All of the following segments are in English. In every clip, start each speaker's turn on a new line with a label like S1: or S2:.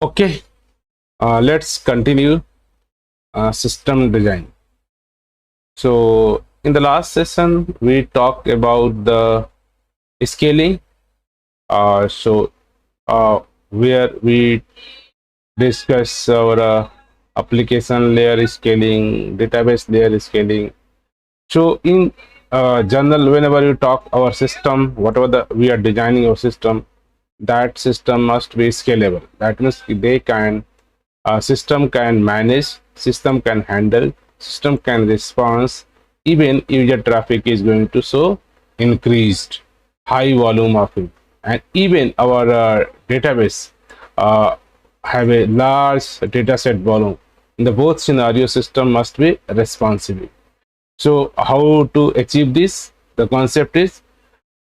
S1: Okay, let's continue system design. So in the last session, we talked about the scaling. Where we discuss our application layer scaling, database layer scaling. So in general, whenever you talk our system, whatever we are designing our system, that system must be scalable. That means they can system can manage, system can handle, system can respond, even user traffic is going to show increased high volume of it, and even our database uh, have a large data set volume. In the both scenario, system must be responsive. So how to achieve this? The concept is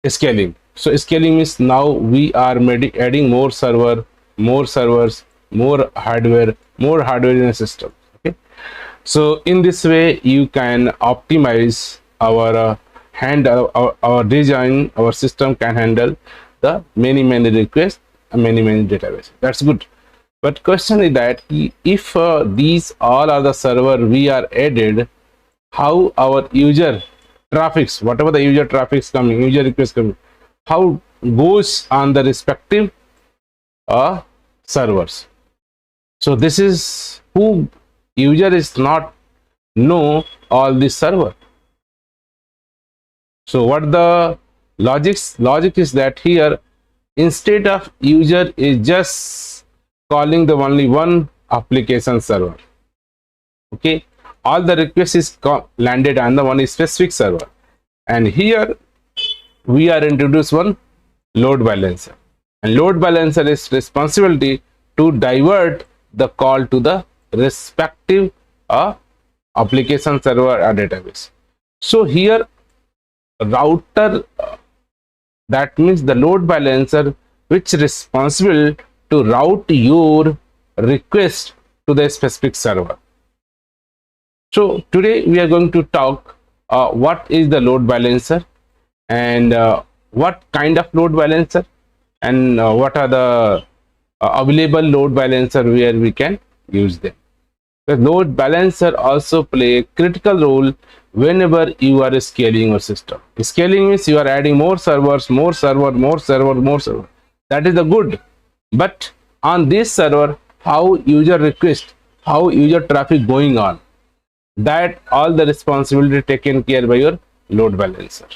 S1: scaling. So scaling means now we are adding more servers, more hardware in a system. Okay. So in this way, you can optimize our our design. Our system can handle the many requests and many databases. That's good. But question is that if these all are the server we are added, how our user traffics, whatever the user traffics coming, user requests coming, how goes on the respective servers. So this is who user is not know all this server. So what the logic is that here, instead of user is just calling the only one application server, okay, all the requests is landed on the one specific server, and here we are introduced one load balancer, and load balancer is responsibility to divert the call to the respective application server or database. So here router, that means the load balancer which is responsible to route your request to the specific server. So today we are going to talk what is the load balancer, and what kind of load balancer, and what are the available load balancer where we can use them. The load balancer also play a critical role whenever you are scaling your system. Scaling means you are adding more servers. That is the good. But on this server, how user request, how user traffic going on, that all the responsibility taken care by your load balancer.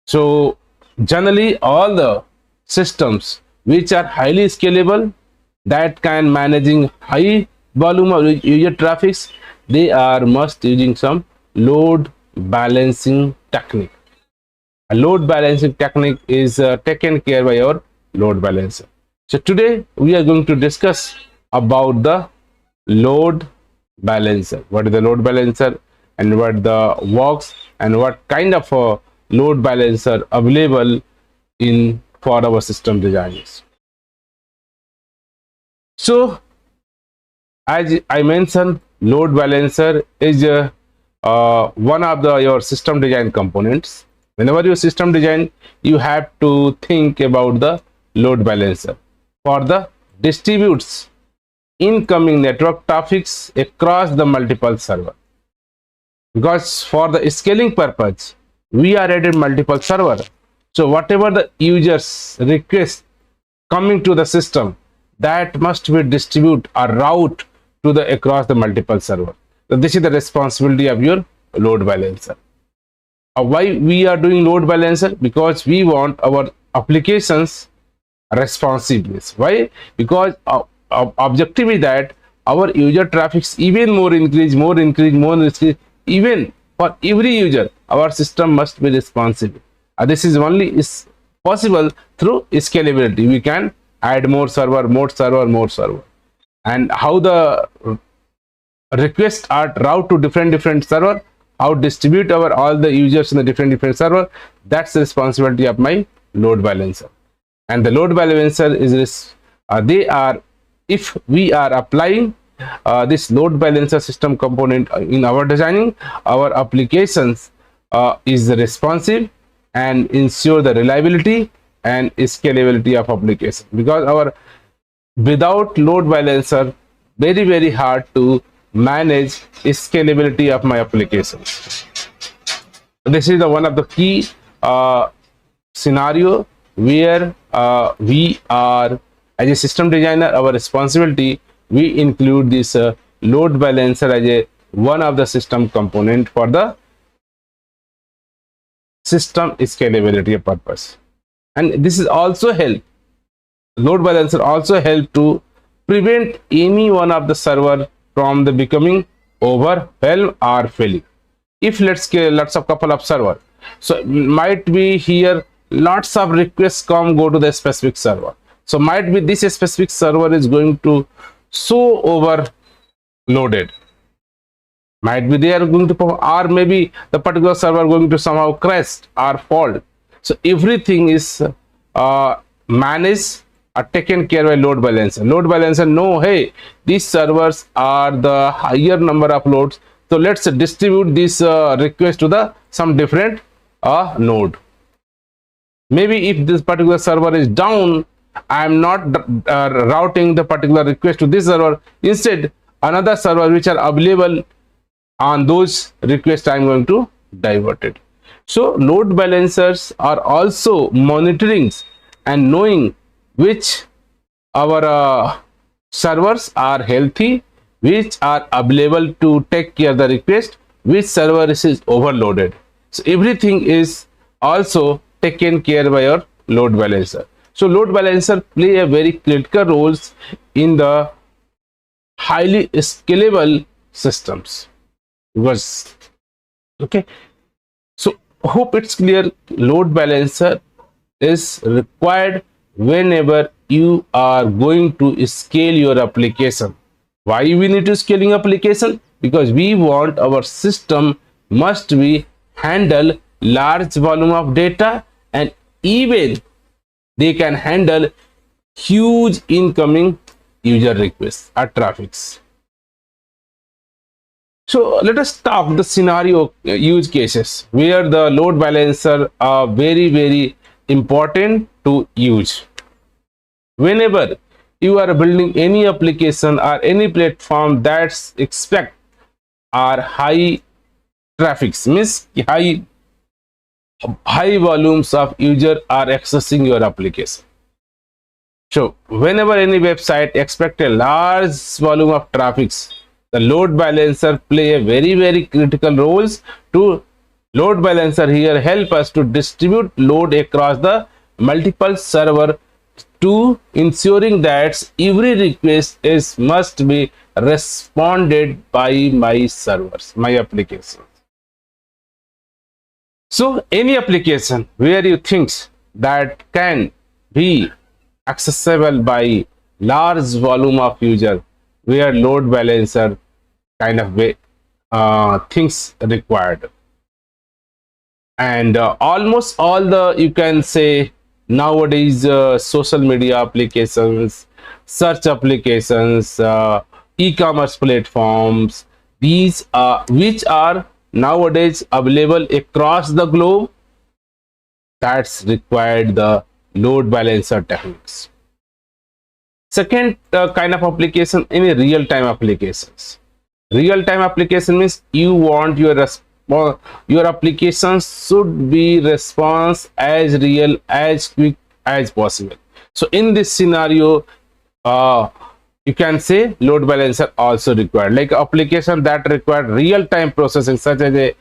S1: So generally all the systems which are highly scalable, that can managing high volume of user traffics, they are must using some load balancing technique. A load balancing technique is taken care by our load balancer. So today we are going to discuss about the load balancer. What is the load balancer, and what the works, and what kind of a load balancer available in for our system designers. So as I mentioned, load balancer is one of your system design components. Whenever you system design, you have to think about the load balancer for the distributes incoming network traffics across the multiple server, because for the scaling purpose we are added multiple server. So whatever the users request coming to the system, that must be distribute or route to the across the multiple server. So this is the responsibility of your load balancer. Why we are doing load balancer? Because we want our applications responsiveness. Why? Because objective is that our user traffics even more increase, even for every user our system must be responsive. This is only is possible through scalability. We can add more server, and how the requests are route to different server, how distribute our all the users in the different server. That's the responsibility of my load balancer. And the load balancer is this, they are, if we are applying this load balancer system component in our designing, our applications is responsive and ensure the reliability and scalability of application, because our without load balancer, very hard to manage scalability of my applications. This is the one of the key scenario where we are, as a system designer, our responsibility, we include this load balancer as a one of the system component for the system scalability purpose. And this is also help, load balancer also help to prevent any one of the server from the becoming overwhelmed or failing. If let's say lots of couple of server, so might be here lots of requests come go to the specific server, so might be this specific server is going to so overloaded, might be they are going to perform, or maybe the particular server going to somehow crash or fault. So everything is managed or taken care by load balancer. Load balancer know, hey, these servers are the higher number of loads, so let's distribute this request to the some different node. Maybe if this particular server is down, I am not routing the particular request to this server, instead another server which are available on those requests I am going to divert it. So load balancers are also monitoring and knowing which our servers are healthy, which are available to take care of the request, which server is overloaded. So everything is also taken care by your load balancer. So load balancer play a very critical roles in the highly scalable systems. Was okay. So hope it's clear, load balancer is required whenever you are going to scale your application. Why we need to scaling application? Because we want our system must be handle large volume of data, and even they can handle huge incoming user requests or traffics. So let us talk the scenario use cases where the load balancer are very important to use. Whenever you are building any application or any platform that's expect are high traffics, means high volumes of user are accessing your application. So whenever any website expect a large volume of traffics, the load balancer play a very critical roles. To load balancer here help us to distribute load across the multiple server to ensuring that every request is must be responded by my servers, my applications. So any application where you think that can be accessible by large volume of user, where load balancer kind of way things required. And almost all the, you can say nowadays, social media applications, search applications, e-commerce platforms, these which are nowadays available across the globe, that's required the load balancer techniques. Second kind of application, any real-time applications. Real-time application means you want your applications should be response as real, as quick as possible. So in this scenario, you can say load balancer also required, like application that require real-time processing, such as a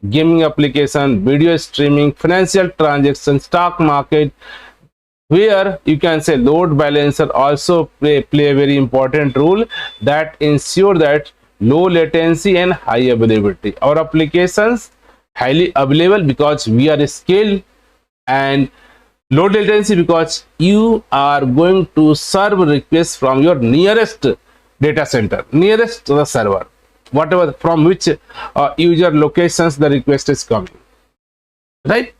S1: gaming application, video streaming, financial transactions, stock market, where you can say load balancer also play a very important role that ensure that low latency and high availability. Our applications highly available because we are scaled, and low latency because you are going to serve requests from your nearest data center, nearest to the server, whatever from which user locations the request is coming, right?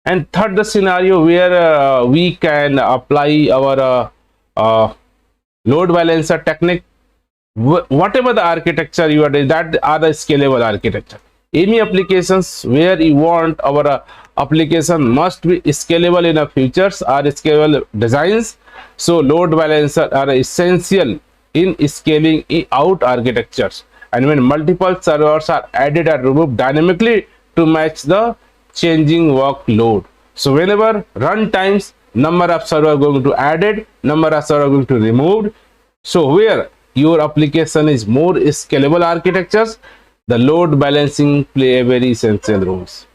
S1: And third, the scenario where we can apply our load balancer technique, whatever the architecture you are doing, that are the scalable architecture. any applications where you want our application must be scalable in a features or scalable designs. So load balancer are essential in scaling out architectures, and when multiple servers are added or removed dynamically to match the changing workload. So whenever run times, number of server going to added, number of server going to removed. So where your application is more scalable architectures, the load balancing play a very essential roles.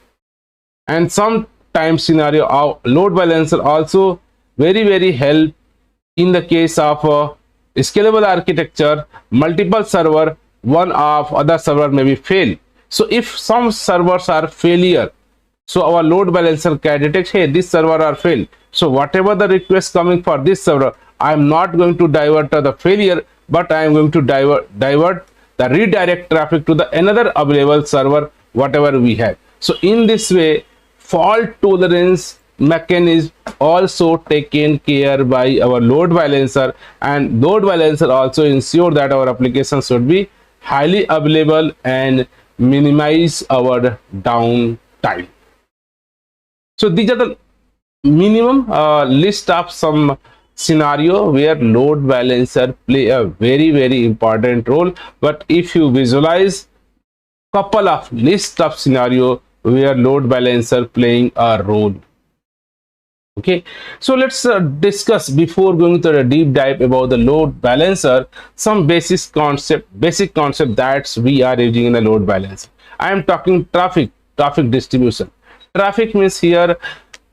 S1: And sometimes scenario our load balancer also very help in the case of scalable architecture. Multiple server, one of other server may be fail. So if some servers are failure, so our load balancer can detect, hey, this server are failed, so whatever the request coming for this server, I am not going to divert to the failure, but I am going to divert the redirect traffic to the another available server whatever we have. So in this way, fault tolerance mechanism also taken care by our load balancer, and load balancer also ensure that our application should be highly available and minimize our downtime. So these are the minimum list of some scenario where load balancer play a very important role. But if you visualize couple of list of scenario where load balancer playing a role. Okay, so let's discuss before going to the deep dive about the load balancer some basic concept that we are using in the load balancer. I am talking traffic distribution. Traffic means here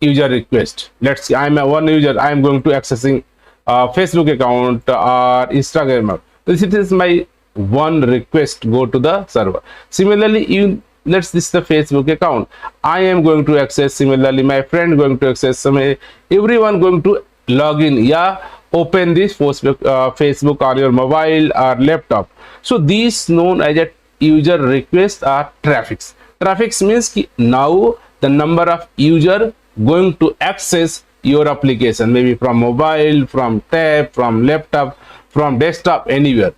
S1: user request. Let's say I'm a one user, I am going to accessing Facebook account or Instagram account. This is my one request go to the server. Similarly, this is the Facebook account, I am going to access. Similarly, my friend going to access, everyone going to log in, yeah, open this Facebook on your mobile or laptop. So these known as a user request are traffics. Traffics means now the number of user going to access your application, maybe from mobile, from tab, from laptop, from desktop, anywhere.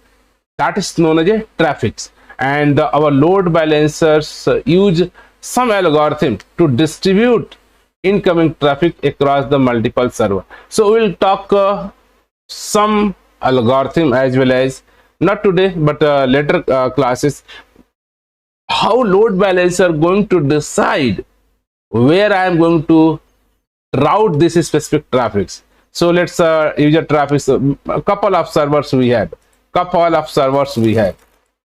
S1: That is known as a traffics. And our load balancers use some algorithm to distribute incoming traffic across the multiple server. So we'll talk some algorithm as well as, not today but later classes, how load balancer going to decide where I am going to route this specific traffics. So let's user traffic, a couple of servers we have.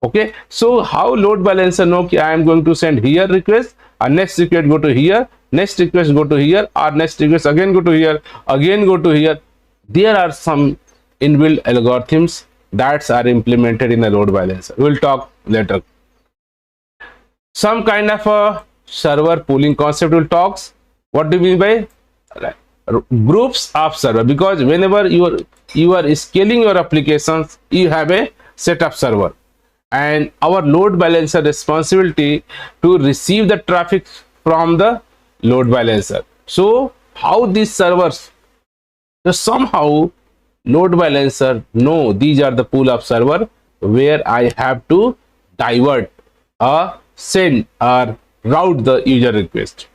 S1: Okay, so how load balancer know I am going to send here request, and next request go to here, next request go to here, or next request again go to here, again go to here. There are some inbuilt algorithms that are implemented in the load balancer. We'll talk later. Some kind of a server pooling concept will talks. What do you mean by groups of server? Because whenever you are scaling your applications, you have a set of server, and our load balancer responsibility to receive the traffic from the load balancer. So how these servers, so somehow load balancer know these are the pool of server where I have to divert or send or route the user request.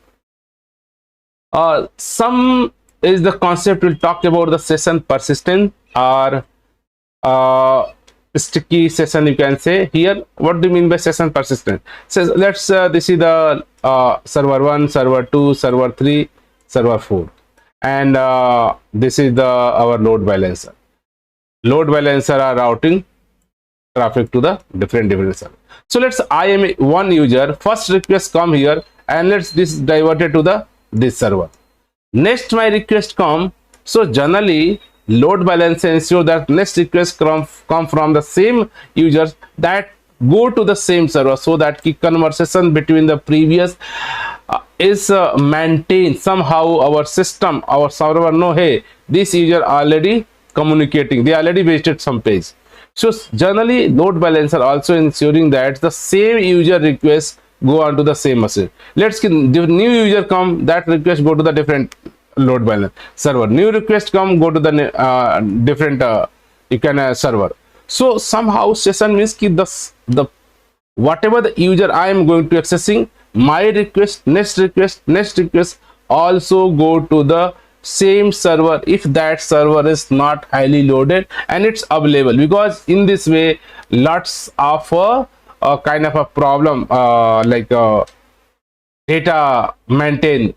S1: Some is the concept we'll talk about the session persistent or sticky session, you can say here. What do you mean by session persistent? So let's this is the server 1, server 2, server 3, server 4, and this is the our load balancer. Load balancer are routing traffic to the different server. So let's, I am one user, first request come here, and let's this diverted to this server. Next my request come, so generally load balancer ensure that next request come from the same users that go to the same server, so that the conversation between the previous is maintained. Somehow our system, our server know, hey, this user already communicating, they already wasted some page. So generally load balancer also ensuring that the same user request go on to the same machine. Let's get the new user come, that request go to the different load balancer server, new request come, go to the different you can server. So somehow session means the whatever the user I am going to accessing, my request, next request, next request also go to the same server if that server is not highly loaded and it's available, because in this way lots of a kind of a problem data maintain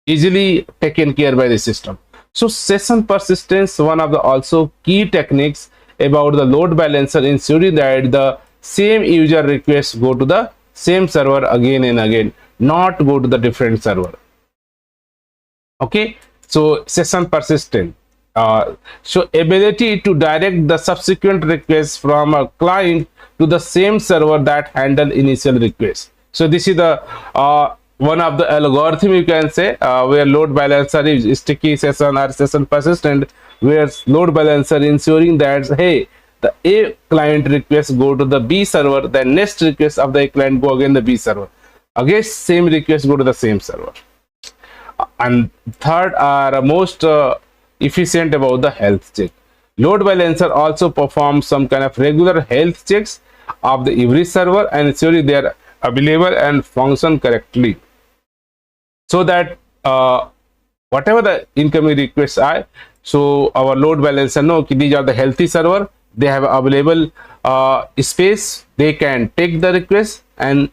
S1: easily taken care by the system. So session persistence, one of the also key techniques about the load balancer, ensuring that the same user requests go to the same server again and again, not go to the different server. Okay, so session persistent, so ability to direct the subsequent requests from a client to the same server that handle initial request. So this is the one of the algorithm, you can say, where load balancer is sticky session or session persistent, where load balancer ensuring that, hey, the A client request go to the B server, the next request of the A client go again the B server, again same request go to the same server. And third are most efficient about the health check. Load balancer also performs some kind of regular health checks of the every server and ensuring they are available and function correctly, so that whatever the incoming requests are, so our load balancer know these are the healthy server, they have available space, they can take the request, and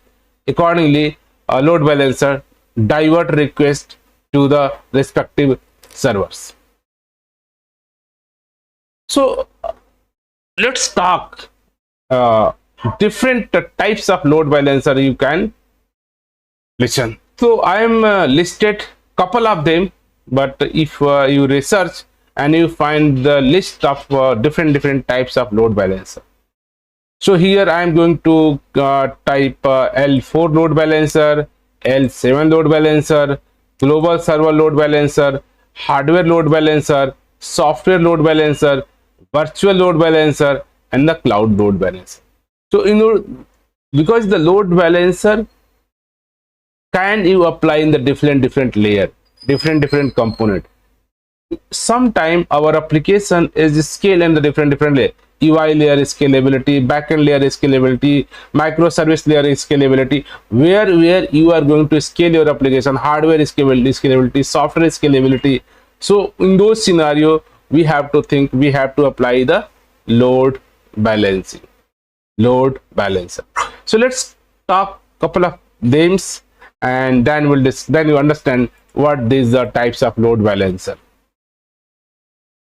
S1: accordingly load balancer divert request to the respective servers. So let's talk different types of load balancer you can listen. So I am listed couple of them, but if you research and you find the list of different types of load balancer. So here I am going to type L4 load balancer, L7 load balancer, global server load balancer, hardware load balancer, software load balancer, virtual load balancer, and the cloud load balancer. So because the load balancer can you apply in the different layer, different component. Sometime our application is scale in the different layer. UI layer is scalability, backend layer is scalability, microservice layer is scalability, where you are going to scale your application. Hardware is scalability, software is scalability. So in those scenario, we have to think, we have to apply the load balancing, load balancer. So let's talk couple of names, and then you understand what these are types of load balancer.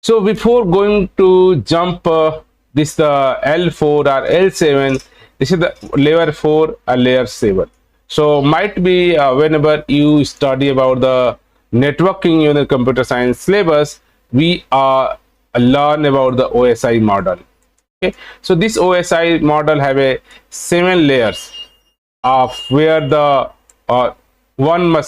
S1: So before going to jump this L4 or L7, this is the layer 4 or layer 7. So might be whenever you study about the networking in the computer science syllabus, we learn about the OSI model. Okay, so this OSI model have a 7 layers of where the one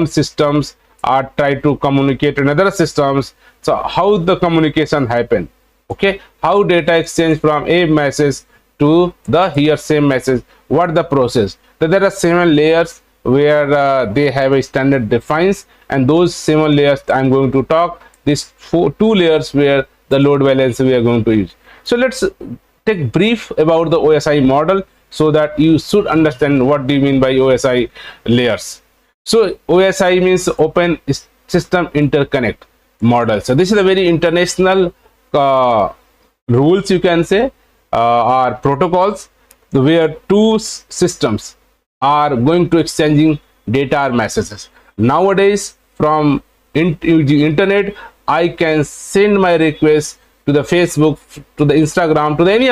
S1: systems are try to communicate with other systems. So how the communication happen, okay, how data exchange from a message to the here same message, what the process. So there are 7 layers where they have a standard defines, and those 7 layers I'm going to talk. These 2 layers where the load balancer we are going to use. So let's take brief about the OSI model, so that you should understand what do you mean by OSI layers. So OSI means Open System Interconnect model. So this is a very international rules, you can say, or protocols, where 2 systems are going to exchanging data or messages. Nowadays, from internet, I can send my request to the Facebook, to the Instagram, to the any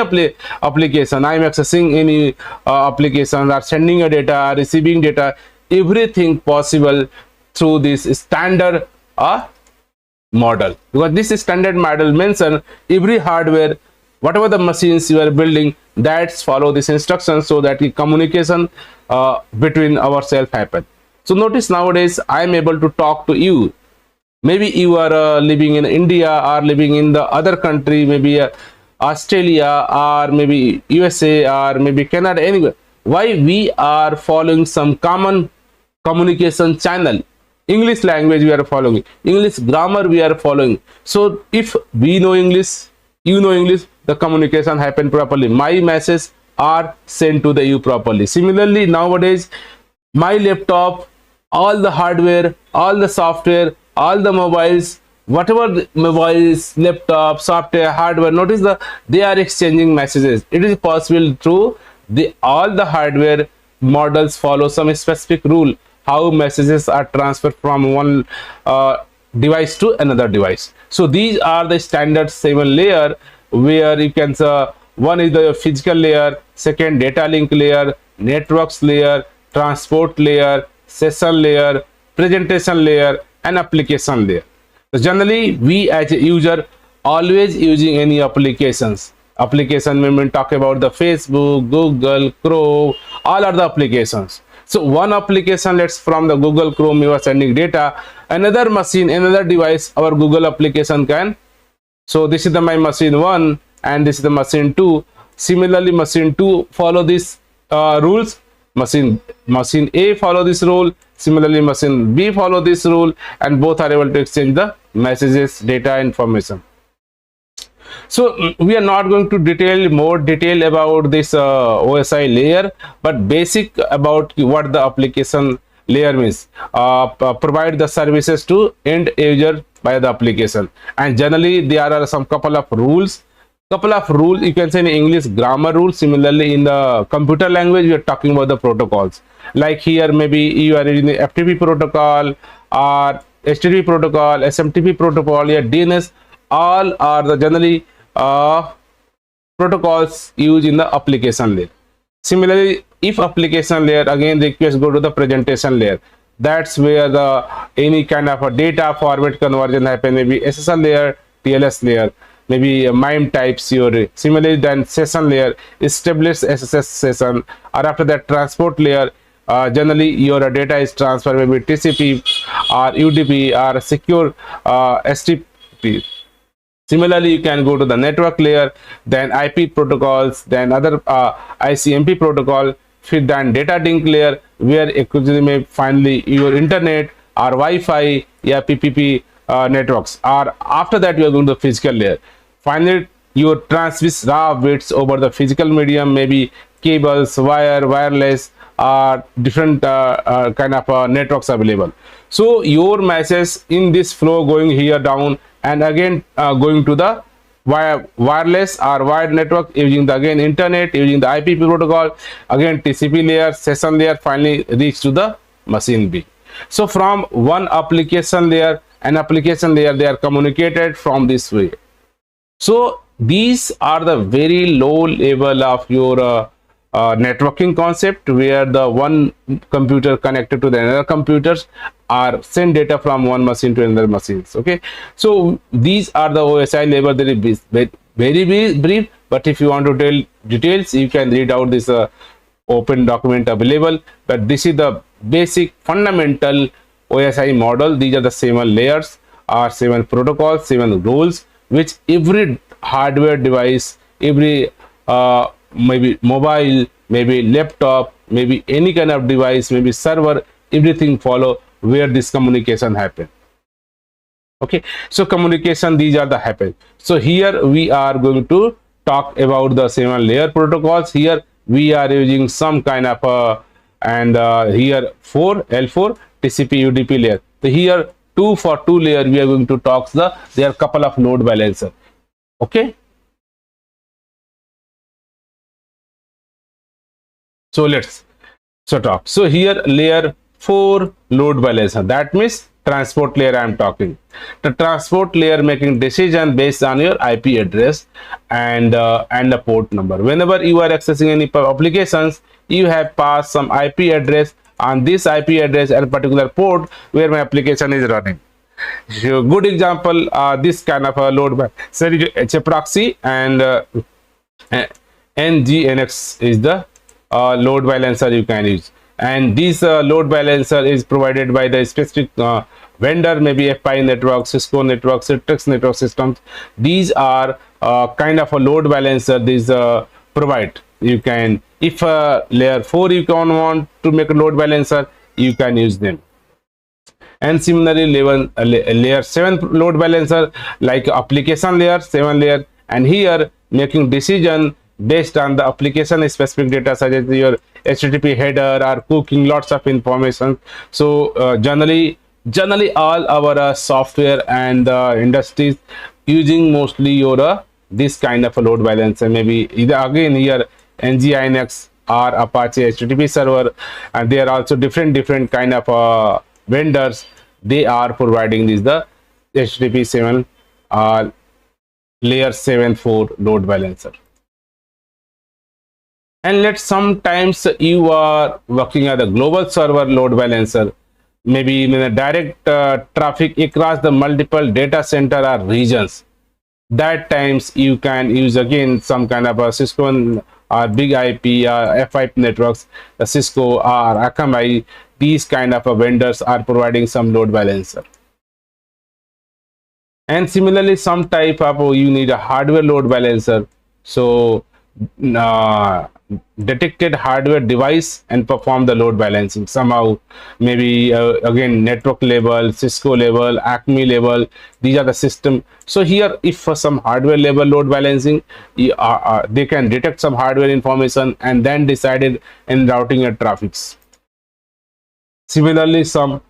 S1: application. I am accessing any application, or sending a data, or receiving data, everything possible through this standard model. Because this standard model mention every hardware, whatever the machines you are building, that's follow this instruction, so that the communication between ourselves happen. So notice nowadays I am able to talk to you. Maybe you are living in India, or living in the other country, maybe Australia, or maybe USA, or maybe Canada, anywhere. Why? We are following some common communication channel. English language we are following, English grammar we are following. So if we know English, you know English, the communication happen properly. My message are sent to the you properly. Similarly, nowadays my laptop, all the hardware, all the software, all the mobiles, whatever the mobiles, laptop, software, hardware, notice they are exchanging messages. It is possible through the all the hardware models follow some specific rule how messages are transferred from one device to another device. So these are the standard 7 layer, where you can one is the physical layer, second data link layer, networks layer, transport layer, session layer, presentation layer, and application layer. So generally we as a user always using any application when we talk about the Facebook, Google, Chrome, all are the applications. So one application, let's from the Google Chrome you are sending data, another machine, another device, our Google application can. So this is the my machine 1 and this is the machine 2. Similarly machine 2 follow these rules, machine A follow this rule, similarly machine B follow this rule, and both are able to exchange the messages, data, information. So we are not going to more detail about this OSI layer, but basic about what the application layer means. Provide the services to end user by the application, and generally there are some couple of rules you can say in English grammar rules. Similarly in the computer language we are talking about the protocols, like here maybe you are using the FTP protocol or HTTP protocol, SMTP protocol, yeah, DNS, all are the generally protocols used in the application layer. Similarly, if application layer, again request go to the presentation layer. That's where the any kind of a data format conversion happen, maybe SSL layer, TLS layer, maybe MIME types your. Similarly, then session layer, establish SSS session, or after that transport layer, generally your data is transferred maybe TCP or UDP or secure STP. Similarly, you can go to the network layer, then IP protocols, then other ICMP protocol, then data link layer, where actually may finally your internet or Wi-Fi, yeah, PPP networks. Or after that, you are going to the physical layer. Finally, you transmit raw bits over the physical medium, maybe cables, wireless, different kind of networks available. So your message in this flow going here down, and again going to the wireless or wired network using the again internet, using the IP protocol, again TCP layer, session layer, finally reach to the machine B. So from one application layer and application layer, they are communicated from this way. So these are the very low level of your networking concept, where the one computer connected to the another computers are send data from one machine to another machines. Okay, so these are the OSI level. Very brief, but if you want to tell details, you can read out this open document available. But this is the basic fundamental OSI model. These are the 7 layers or 7 protocols, 7 rules, which every hardware device, every maybe mobile, maybe laptop, maybe any kind of device, maybe server, everything follow where this communication happen. Okay, so communication, these are the happen. So here we are going to talk about the 7 layer protocols. Here we are using some kind of and here L4 TCP UDP layer. So here 2 layer we are going to talk there are couple of load balancer. Okay, so let's talk. So here layer 4 load balancer, that means transport layer I am talking. The transport layer making decision based on your IP address and the port number. Whenever you are accessing any applications, you have passed some IP address on this IP address and particular port where my application is running. So good example, this kind of a load balancer, it's a proxy, and NGNX is the load balancer you can use. And this load balancer is provided by the specific vendor, maybe FI network, Cisco network, Citrix network systems. These are kind of a load balancer these provide. You can, if layer 4 you can want to make a load balancer, you can use them. And similarly layer 7 load balancer, like application layer, 7 layer, and here making decision based on the application specific data such as your HTTP header or cooking lots of information. So generally all our software and industries using mostly your this kind of a load balancer, maybe either again here NGINX or Apache HTTP server, and there are also different kind of vendors. They are providing this the HTTP 7 layer 7.4 load balancer. And let's sometimes you are working at a global server load balancer, maybe in a direct traffic across the multiple data center or regions. That times you can use again some kind of a Cisco or big IP or FIP networks, the Cisco or Akamai. These kind of vendors are providing some load balancer. And similarly, some type of you need a hardware load balancer. So detected hardware device and perform the load balancing somehow, maybe again network level, Cisco level, Acme level. These are the system. So here if for some hardware level load balancing, they can detect some hardware information and then decided in routing a traffics. Similarly, some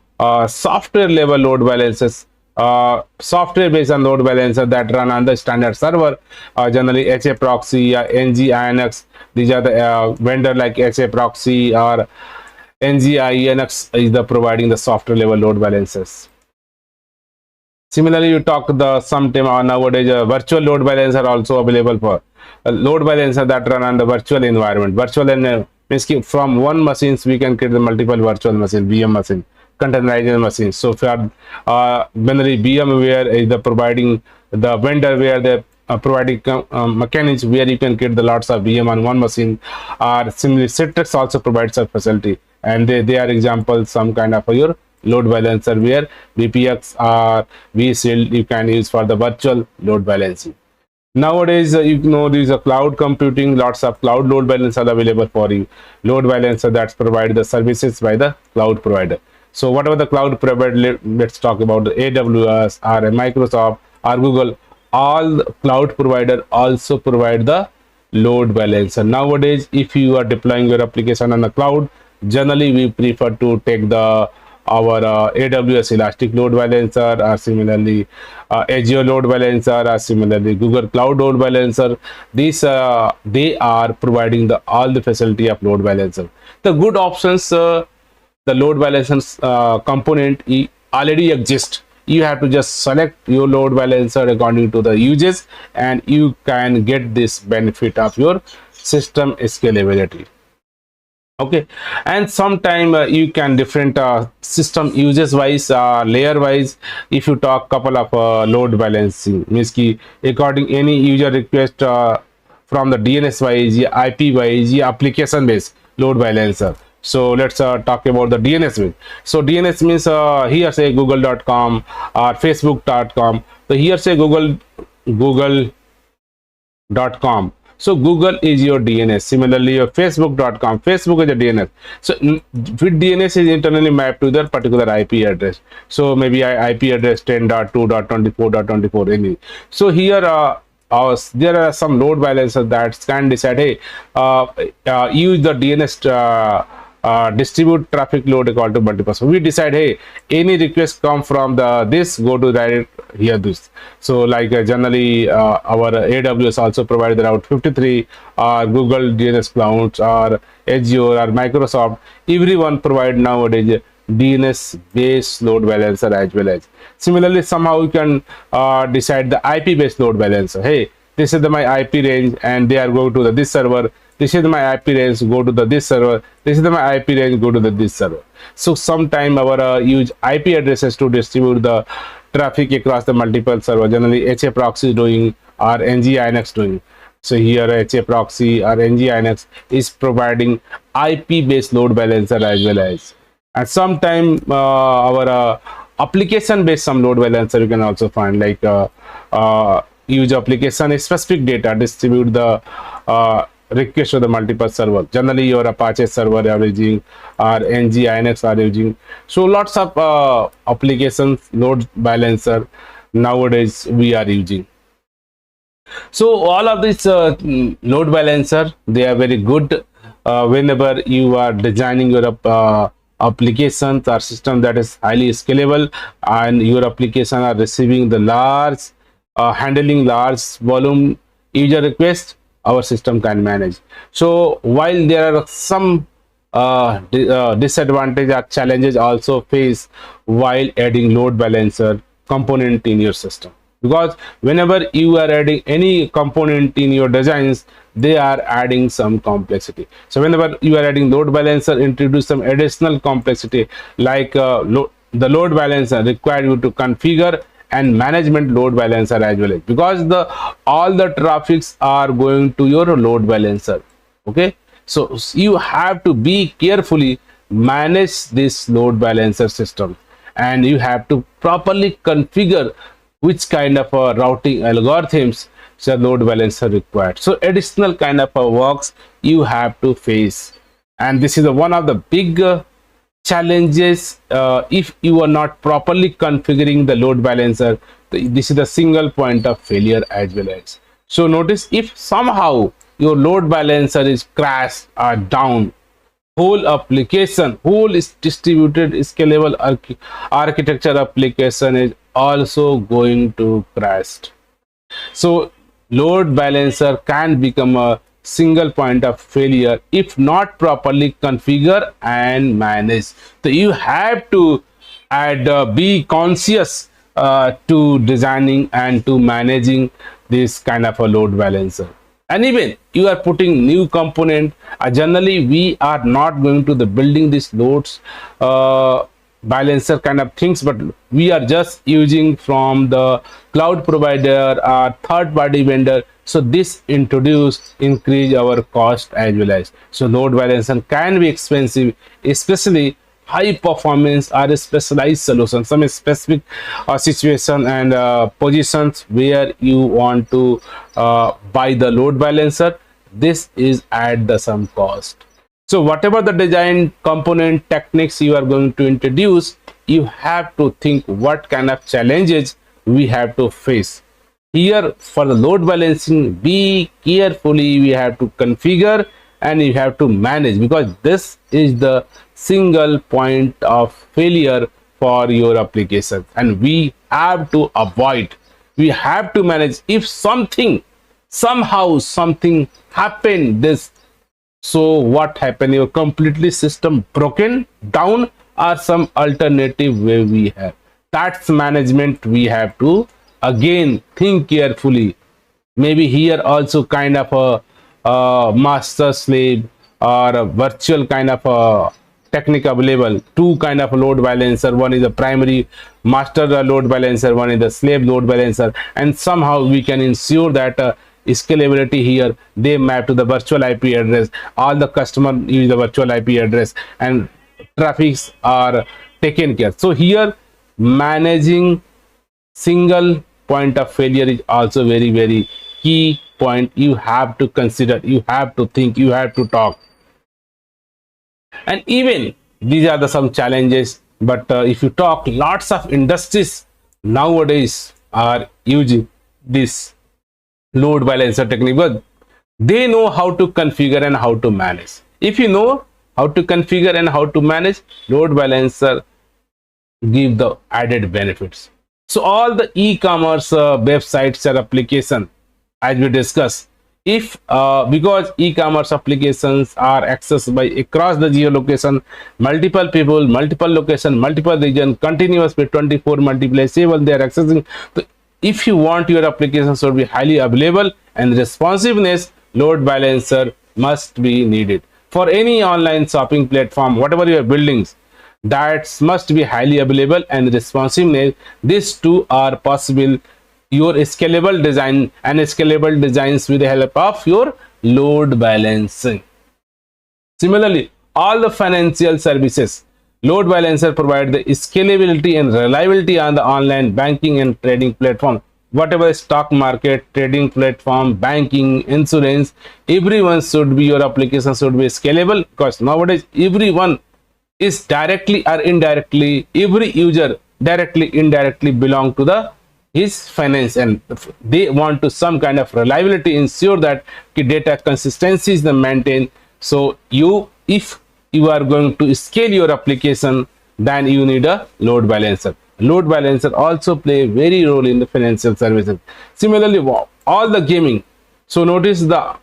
S1: software level load balancers, software based on load balancer that run on the standard server, generally HA proxy, NGINX. These are the vendor like HA proxy or NGINX is the providing the software level load balancers. Similarly, you talk the sometime nowadays virtual load balancer also available for load balancer that run on the virtual environment. Virtual and means from one machines we can create the multiple virtual machine, VM machine, containerized machines. So for generally VMware is the providing the vendor where they providing mechanism where you can create the lots of VM on one machine. Or similarly, Citrix also provides a facility, and they are examples some kind of your load balancer where VPX or vShield you can use for the virtual load balancing. Nowadays, you know, there is a cloud computing, lots of cloud load balancer available for you. Load balancer that's provide the services by the cloud provider. So whatever the cloud provider, let's talk about the AWS or Microsoft or Google. All cloud provider also provide the load balancer. Nowadays, if you are deploying your application on the cloud, generally we prefer to take the our AWS Elastic Load Balancer, or similarly Azure Load Balancer, or similarly Google Cloud Load Balancer. These they are providing the all the facility of load balancer. The good options, the load balancers component already exist. You have to just select your load balancer according to the uses, and you can get this benefit of your system scalability. Okay, and sometime you can different system uses wise, layer wise. If you talk couple of load balancing means ki according any user request from the DNS wise, IP wise, application based load balancer. So let's talk about the DNS base. So DNS means here say google.com or facebook.com. So here say google.com. So Google is your DNS. Similarly, your facebook.com, Facebook is a DNS. So with DNS is internally mapped to their particular IP address. So maybe IP address 10.2.24.24 any. So here there are some load balancers that can decide, hey, use the DNS distribute traffic load equal to multiple. So we decide, hey, any request come from the this go to direct here this. So like generally our AWS also provide the route 53 or Google DNS clouds or Azure or Microsoft. Everyone provide nowadays DNS based load balancer as well as. Similarly, somehow you can decide the IP based load balancer. Hey, this is my IP range and they are going to this server. This is my IP range, go to this server. This is my IP range, go to this server. So sometime our use IP addresses to distribute the traffic across the multiple server. Generally HA proxy is doing or NGINX doing. So here HA proxy or NGINX is providing IP based load balancer as well as. And sometime our application based some load balancer you can also find, like use application specific data, distribute the request to the multiple server. Generally your Apache server are using or NGINX are using. So lots of applications load balancer nowadays we are using. So all of this load balancer, they are very good whenever you are designing your applications or system that is highly scalable, and your application are receiving the large handling large volume user requests. Our system can manage. So while there are some disadvantage or challenges also face while adding load balancer component in your system, because whenever you are adding any component in your designs, they are adding some complexity. So whenever you are adding load balancer, introduce some additional complexity, like the load balancer require you to configure and management load balancer as well, because the all the traffics are going to your load balancer. Okay, so you have to be carefully manage this load balancer system, and you have to properly configure which kind of routing algorithms the load balancer required. So additional kind of works you have to face, and this is one of the big challenges. If you are not properly configuring the load balancer, this is the single point of failure as well. As so notice, if somehow your load balancer is crashed or down, whole application, whole is distributed scalable architecture application is also going to crash. So load balancer can become a single point of failure if not properly configure and manage. So you have to be conscious to designing and to managing this kind of a load balancer. And even you are putting new component, generally we are not going to the building this loads balancer kind of things, but we are just using from the cloud provider or third party vendor. So this increase our cost as well. As so load balancer can be expensive, especially high performance or a specialized solution, some specific situation and positions where you want to buy the load balancer. This is at the some cost. So whatever the design component techniques you are going to introduce, you have to think what kind of challenges we have to face. Here for the load balancing, be carefully, we have to configure and you have to manage, because this is the single point of failure for your application, and we have to avoid, we have to manage. If somehow something happened this, so what happened, your completely system broken down or some alternative way we have, that's management we have to again think carefully. Maybe here also kind of a master slave or a virtual kind of a technique available, two kind of load balancer, one is a primary master load balancer, one is the slave load balancer, and somehow we can ensure that scalability here, they map to the virtual IP address, all the customer use the virtual IP address and traffics are taken care. So here managing single point of failure is also very key point. You have to consider, you have to think, you have to talk. And even these are the some challenges, but if you talk, lots of industries nowadays are using this load balancer technique, but they know how to configure and how to manage. If you know how to configure and how to manage, load balancer give the added benefits. So all the e-commerce websites or application, as we discussed, if because e-commerce applications are accessed by across the geolocation, multiple people, multiple location, multiple region, continuous with 24 multiple 7 they are accessing. So if you want your applications to be highly available and responsiveness, load balancer must be needed. For any online shopping platform, whatever your buildings, that must be highly available and responsiveness. These two are possible your scalable design, and scalable designs with the help of your load balancing. Similarly, all the financial services, load balancer provide the scalability and reliability on the online banking and trading platform. Whatever stock market, trading platform, banking, insurance, everyone should be, your application should be scalable, because nowadays everyone is directly or indirectly, every user directly indirectly belong to the his finance, and they want to some kind of reliability, ensure that the data consistency is the maintained. So if you are going to scale your application, then you need a load balancer. Load balancer also play a very role in the financial services. Similarly, all the gaming, so notice the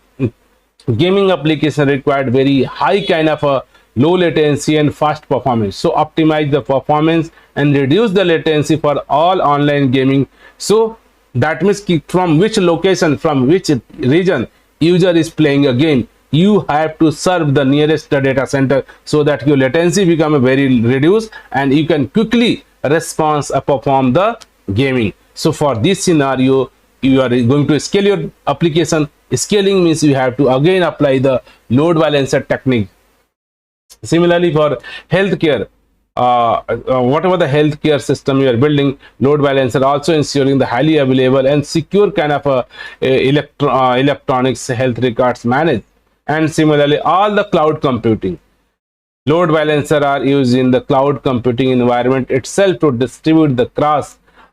S1: gaming application required very high kind of a low latency and fast performance. So optimize the performance and reduce the latency for all online gaming. So that means from which location, from which region user is playing a game, you have to serve the nearest data center, so that your latency become very reduced and you can quickly perform the gaming. So for this scenario, you are going to scale your application. Scaling means you have to again apply the load balancer technique. Similarly, for healthcare, whatever the healthcare system you are building, load balancer also ensuring the highly available and secure kind of electronics health records managed. And similarly, all the cloud computing, load balancer are used in the cloud computing environment itself to distribute the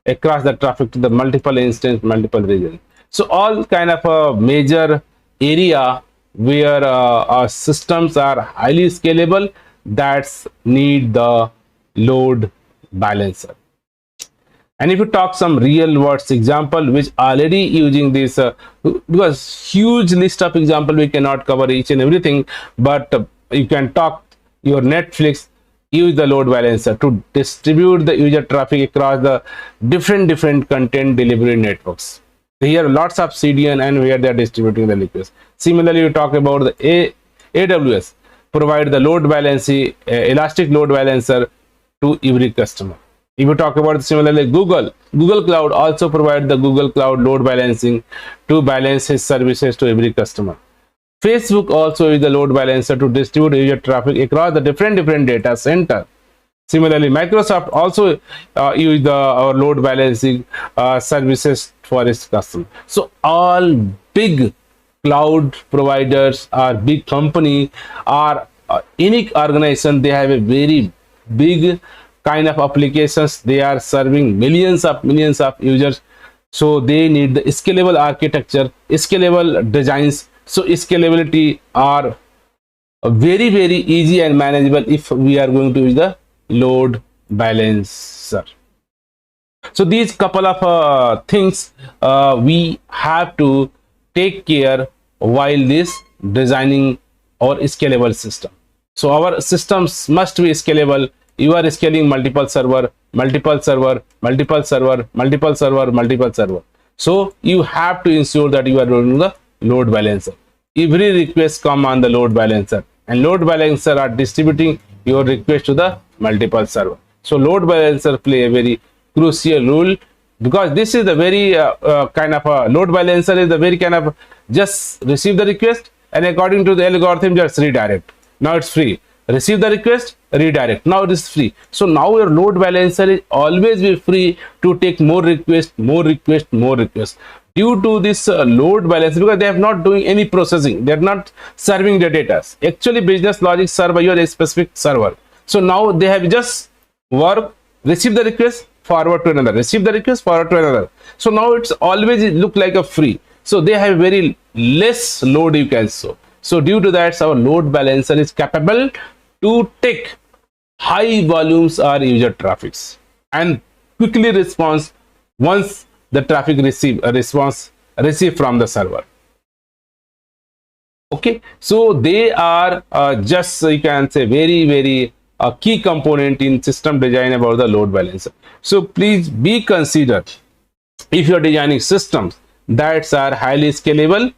S1: across the traffic to the multiple instance, multiple regions. So all kind of a major area where our systems are highly scalable, that's need the load balancer. And if you talk some real words example which already using this, because huge list of example we cannot cover each and everything, but you can talk your Netflix use the load balancer to distribute the user traffic across the different content delivery networks. Here lots of CDN and where they are distributing the request. Similarly, you talk about the AWS provide the load balancing elastic load balancer to every customer. If you talk about similarly Google Cloud also provide the Google Cloud load balancing to balance his services to every customer. Facebook also is the load balancer to distribute user traffic across the different data center. Similarly, Microsoft also use the load balancing services for its customer. So all big cloud providers or big company or any organization, they have a very big kind of applications. They are serving millions of users. So they need the scalable architecture, scalable designs. So scalability are very easy and manageable if we are going to use the load balancer. So these couple of things we have to take care while this designing our scalable system. So our systems must be scalable. You are scaling multiple server. So you have to ensure that you are running the load balancer. Every request come on the load balancer, and load balancer are distributing your request to the multiple server. So load balancer play a very crucial role, because this is the very kind of a load balancer is the very kind of just receive the request and according to the algorithm just redirect. Now it's free. Receive the request, redirect. Now it is free. So now your load balancer is always be free to take more requests. Due to this load balancer, because they are not doing any processing, they are not serving the data. Actually, business logic serve your specific server. So now they have just work, receive the request, forward to another, receive the request, forward to another. So now it's always look like a free. So they have very less load you can show. So due to that, our load balancer is capable to take high volumes or user traffics and quickly respond once the traffic response received from the server. Okay, so they are just you can say very key component in system design about the load balancer. So please be considered if you are designing systems that are highly scalable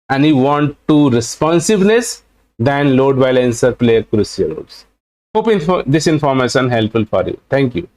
S1: and you want to responsiveness, then load balancer play crucial roles. Hope this information helpful for you. Thank you.